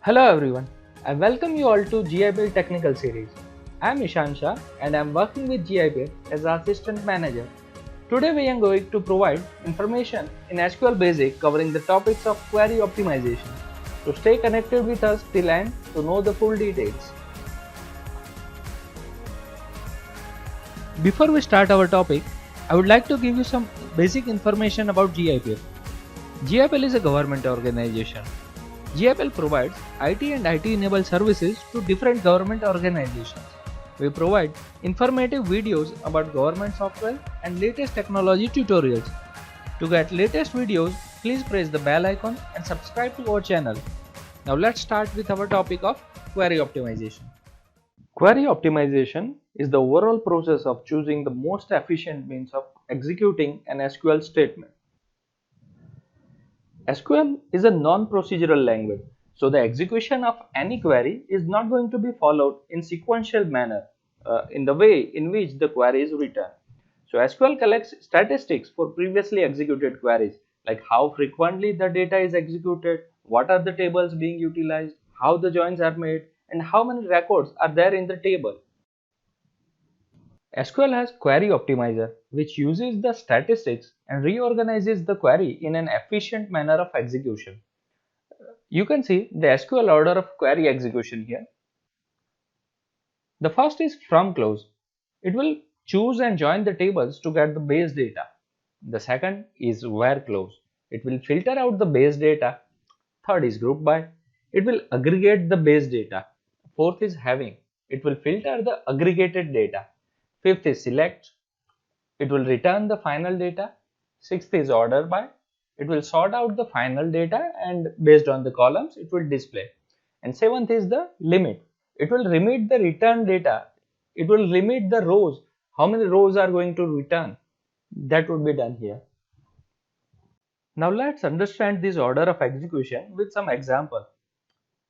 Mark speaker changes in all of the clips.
Speaker 1: Hello everyone, I welcome you all to GIBuild Technical Series. I am Ishan Shah and I am working with GIBuild as Assistant Manager. Today we are going to provide information in SQL Basic covering the topics of query optimization. So stay connected with us till end to know the full details. Before we start our topic, I would like to give you some basic information about GIBuild. GIBuild is a government organization. GIBuild provides IT and IT-enabled services to different government organizations. We provide informative videos about government software and latest technology tutorials. To get latest videos, please press the bell icon and subscribe to our channel. Now let's start with our topic of query optimization. Query optimization is the overall process of choosing the most efficient means of executing an SQL statement. SQL is a non-procedural language, so the execution of any query is not going to be followed in sequential manner in the way in which the query is written. So SQL collects statistics for previously executed queries, like how frequently the data is executed, what are the tables being utilized, how the joins are made, and how many records are there in the table. SQL has Query Optimizer, which uses the statistics and reorganizes the query in an efficient manner of execution. You can see the SQL order of query execution here. The first is from clause. It will choose and join the tables to get the base data. The second is where clause. It will filter out the base data. Third is group by. It will aggregate the base data. Fourth is having. It will filter the aggregated data. Fifth is select. It will return the final data. Sixth is order by. It will sort out the final data and based on the columns it will display. And seventh is the limit. It will limit the return data. It will limit the rows. How many rows are going to return? That would be done here. Now let's understand this order of execution with some example.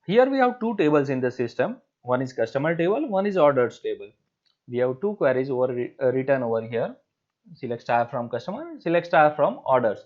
Speaker 1: Here we have two tables in the system. One is customer table, one is orders table. We have two queries written over here. Select star from customer, select star from orders.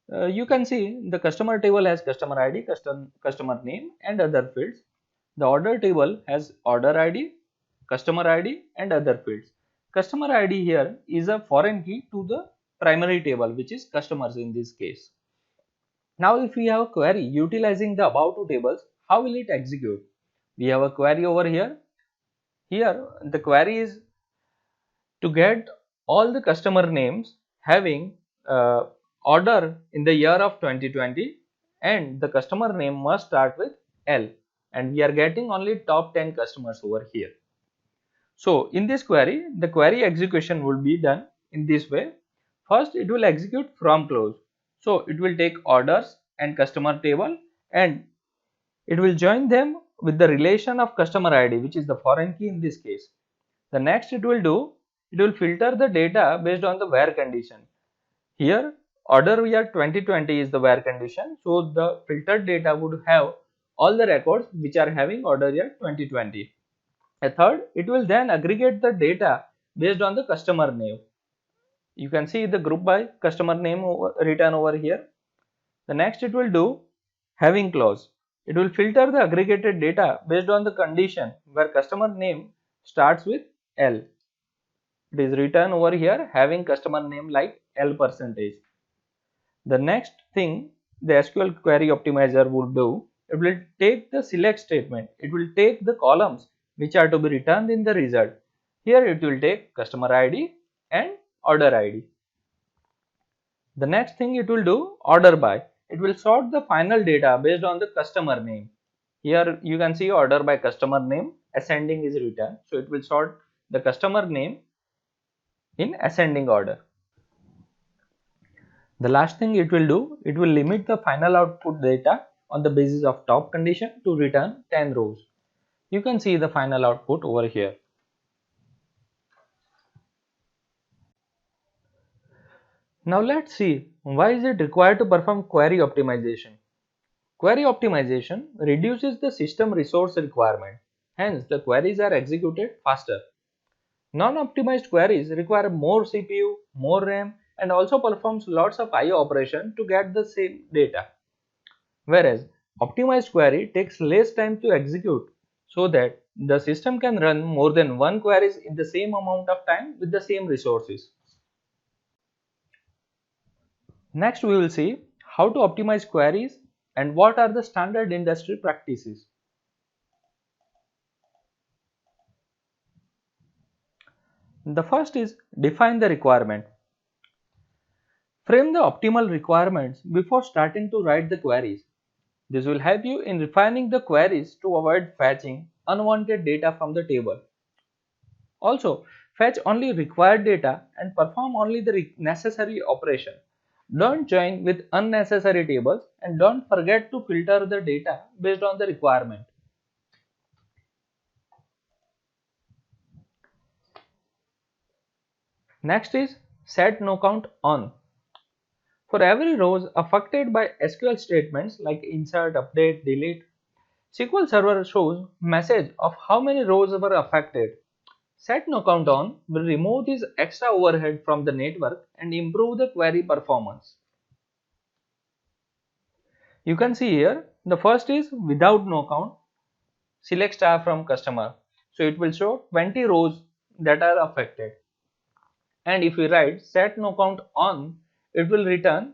Speaker 1: You can see the customer table has customer ID, customer name and other fields. The order table has order ID, customer ID and other fields. Customer ID here is a foreign key to the primary table, which is customers in this case. Now if we have a query utilizing the above two tables, how will it execute? We have a query over here. Here the query is to get all the customer names having order in the year of 2020 and the customer name must start with L, and we are getting only top 10 customers over here. So in this query, the query execution will be done in this way. First it will execute from clause. So it will take orders and customer table and it will join them with the relation of customer ID, which is the foreign key in this case. The next it will filter the data based on the where condition. Here order year 2020 is the where condition, so the filtered data would have all the records which are having order year 2020. A third, it will then aggregate the data based on the customer name. You can see the group by customer name written over here. The next it will do having clause. It will filter the aggregated data based on the condition where customer name starts with L. It is written over here having customer name like L%. The next thing the SQL query optimizer would do, it will take the select statement. It will take the columns which are to be returned in the result. Here it will take customer ID and order ID. The next thing it will do order by. It will sort the final data based on the customer name. Here you can see order by customer name, ascending is written. So it will sort the customer name in ascending order. The last thing it will do, it will limit the final output data on the basis of top condition to return 10 rows. You can see the final output over here. Now let's see why is it required to perform query optimization. Query optimization reduces the system resource requirement, hence the queries are executed faster. Non-optimized queries require more CPU, more RAM and also performs lots of IO operation to get the same data. Whereas Optimized query takes less time to execute so that the system can run more than one queries in the same amount of time with the same resources. Next, we will see how to optimize queries and what are the standard industry practices. The first is define the requirement. Frame the optimal requirements before starting to write the queries. This will help you in refining the queries to avoid fetching unwanted data from the table. Also, fetch only required data and perform only the necessary operation. Don't join with unnecessary tables and don't forget to filter the data based on the requirement. Next is set no count on. For every rows affected by SQL statements like insert, update, delete, SQL Server shows message of how many rows were affected. Set no count on will remove this extra overhead from the network and improve the query performance. You can see here the first is without no count. Select star from customer. So it will show 20 rows that are affected. And if we write set no count on, it will return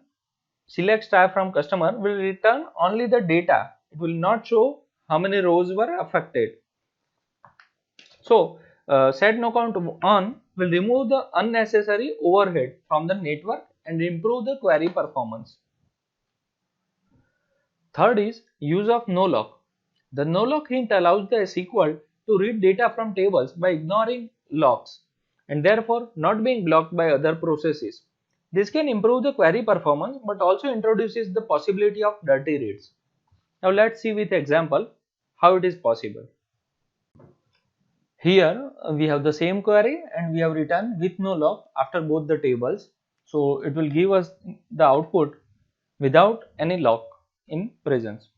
Speaker 1: select star from customer will return only the data. It will not show how many rows were affected. So set no count on will remove the unnecessary overhead from the network and improve the query performance. Third is use of no lock. The no lock hint allows the SQL to read data from tables by ignoring locks and therefore not being blocked by other processes. This can improve the query performance but also introduces the possibility of dirty reads. Now let's see with example how it is possible. Here we have the same query and we have written with no lock after both the tables. So it will give us the output without any lock in presence.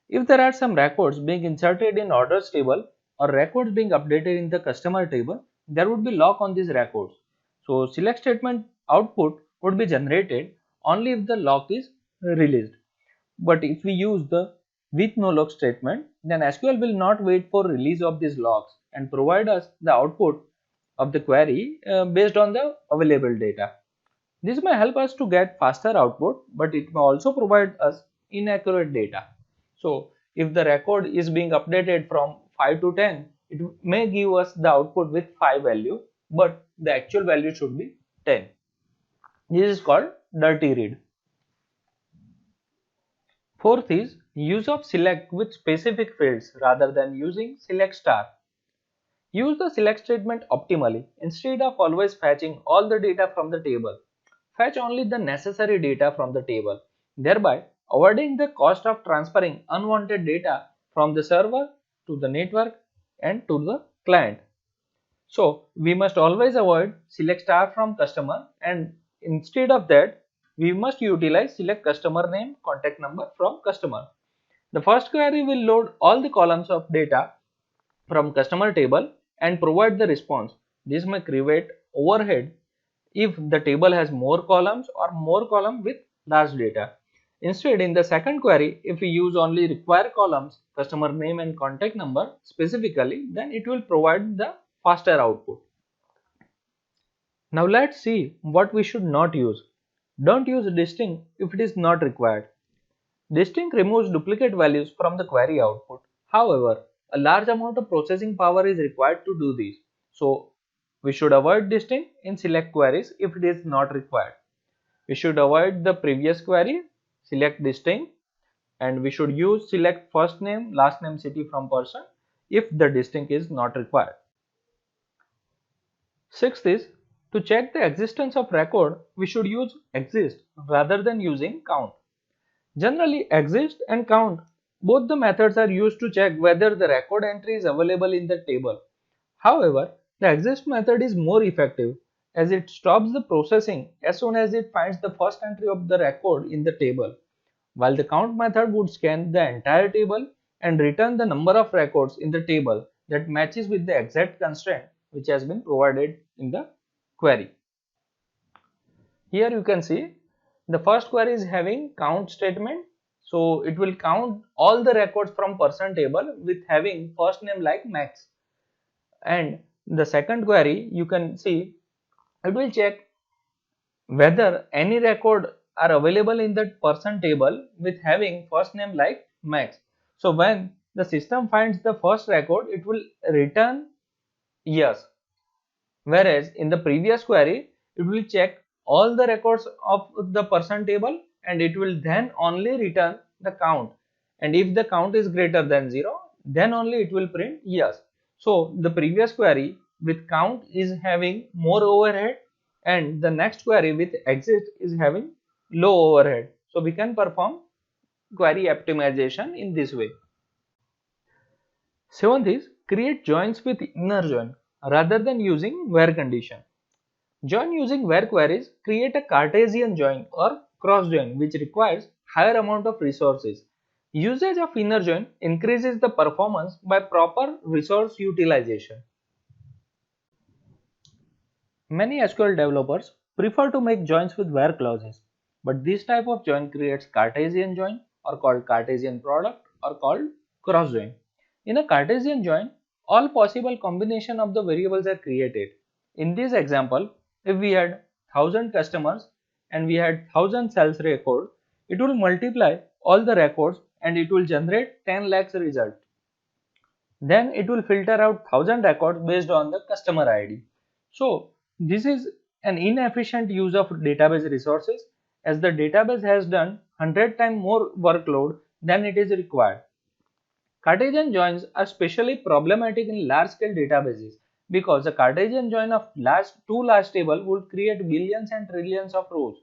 Speaker 1: If there are some records being inserted in orders table or records being updated in the customer table, there would be lock on these records. So select statement output would be generated only if the lock is released. But if we use the with no lock statement, then SQL will not wait for release of these locks and provide us the output of the query based on the available data. This may help us to get faster output, but it may also provide us inaccurate data. So if the record is being updated from 5 to 10, it may give us the output with 5 value, but the actual value should be 10. This is called dirty read. Fourth is use of select with specific fields rather than using select star. Use the select statement optimally instead of always fetching all the data from the table. Fetch only the necessary data from the table, thereby avoiding the cost of transferring unwanted data from the server to the network and to the client. So we must always avoid select star from customer, and instead of that we must utilize select customer name contact number from customer. The first query will load all the columns of data from customer table and provide the response. This may create overhead if the table has more columns or more column with large data. Instead, in the second query, if we use only required columns, customer name and contact number specifically, then it will provide the faster output. Now let's see what we should not use. Don't use distinct if it is not required. Distinct removes duplicate values from the query output. However, a large amount of processing power is required to do this. So we should avoid distinct in select queries if it is not required. We should avoid the previous query, select distinct, and we should use select first name, last name, city from person if the distinct is not required. Sixth is to check the existence of record, we should use exist rather than using count. Generally, exist and count, both the methods are used to check whether the record entry is available in the table. However, the exist method is more effective as it stops the processing as soon as it finds the first entry of the record in the table, while the count method would scan the entire table and return the number of records in the table that matches with the exact constraint which has been provided in the query. Here you can see the first query is having count statement, So it will count all the records from person table with having first name like Max. And the second query, you can see it will check whether any record are available in that person table with having first name like Max. So when the system finds the first record, it will return yes. Whereas in the previous query, it will check all the records of the person table and it will then only return the count. And if the count is greater than 0, then only it will print yes. So the previous query with count is having more overhead and the next query with exit is having low overhead. So we can perform query optimization in this way. Seventh is create joins with inner join rather than using where condition. Join using where queries create a Cartesian join or cross join which requires higher amount of resources. Usage of inner join increases the performance by proper resource utilization. Many SQL developers prefer to make joins with where clauses, but this type of join creates Cartesian join or called Cartesian product or called cross join. In a Cartesian join, all possible combination of the variables are created. In this example, if we had 1000 customers and we had 1000 sales record, it will multiply all the records and it will generate 10 lakhs result. Then it will filter out 1000 records based on the customer ID. So this is an inefficient use of database resources as the database has done 100 times more workload than it is required. Cartesian joins are especially problematic in large-scale databases because a Cartesian join of two large tables would create billions and trillions of rows.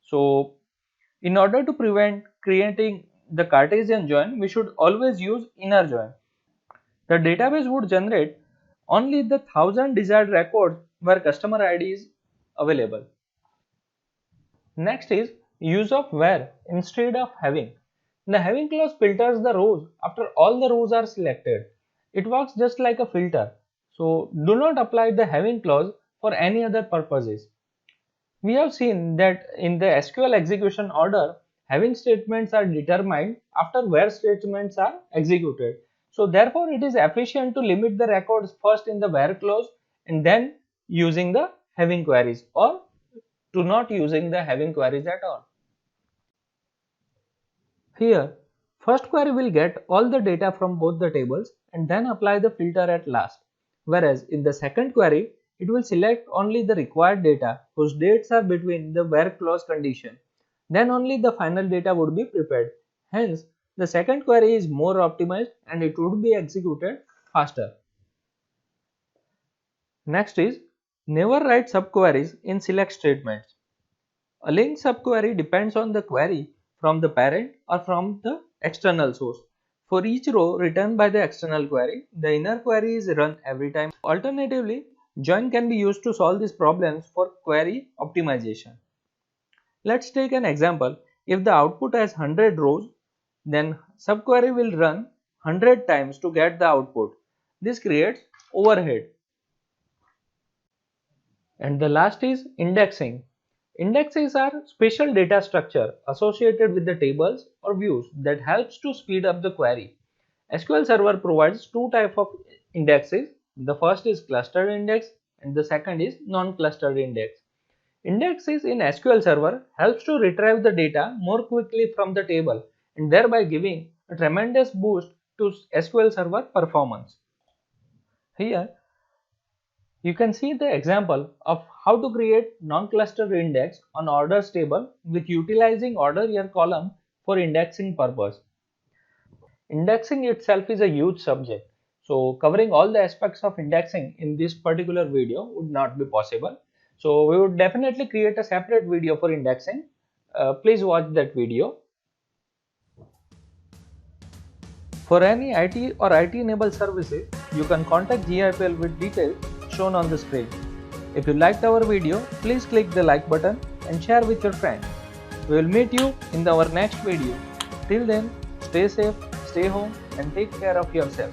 Speaker 1: So, in order to prevent creating the Cartesian join, we should always use inner join. The database would generate only the 1000 desired records where customer ID is available. Next is use of where instead of having. The having clause filters the rows after all the rows are selected. It works just like a filter. So do not apply the having clause for any other purposes. We have seen that in the SQL execution order, having statements are determined after where statements are executed. So therefore it is efficient to limit the records first in the where clause and then using the having queries or to not using the having queries at all. Here, first query will get all the data from both the tables and then apply the filter at last. Whereas in the second query, it will select only the required data whose dates are between the where clause condition. Then only the final data would be prepared. Hence, the second query is more optimized and it would be executed faster. Next is never write subqueries in select statements. A linked subquery depends on the query from the parent or from the external source. For each row returned by the external query, the inner query is run every time. Alternatively, join can be used to solve these problems for query optimization. Let's take an example. If the output has 100 rows, then subquery will run 100 times to get the output. This creates overhead. And the last is indexing. Indexes are special data structure associated with the tables or views that helps to speed up the query. SQL Server provides two types of indexes. The first is clustered index and the second is non-clustered index. Indexes in SQL Server helps to retrieve the data more quickly from the table and thereby giving a tremendous boost to SQL Server performance. Here you can see the example of how to create non-clustered index on orders table with utilizing order year column for indexing purpose. Indexing itself is a huge subject, so covering all the aspects of indexing in this particular video would not be possible. So we would definitely create a separate video for indexing. Please watch that video. For any IT or IT enabled services, you can contact GIPL with details shown on the screen. If you liked our video, please click the like button and share with your friends. We will meet you in our next video. Till then, stay safe, stay home and take care of yourself.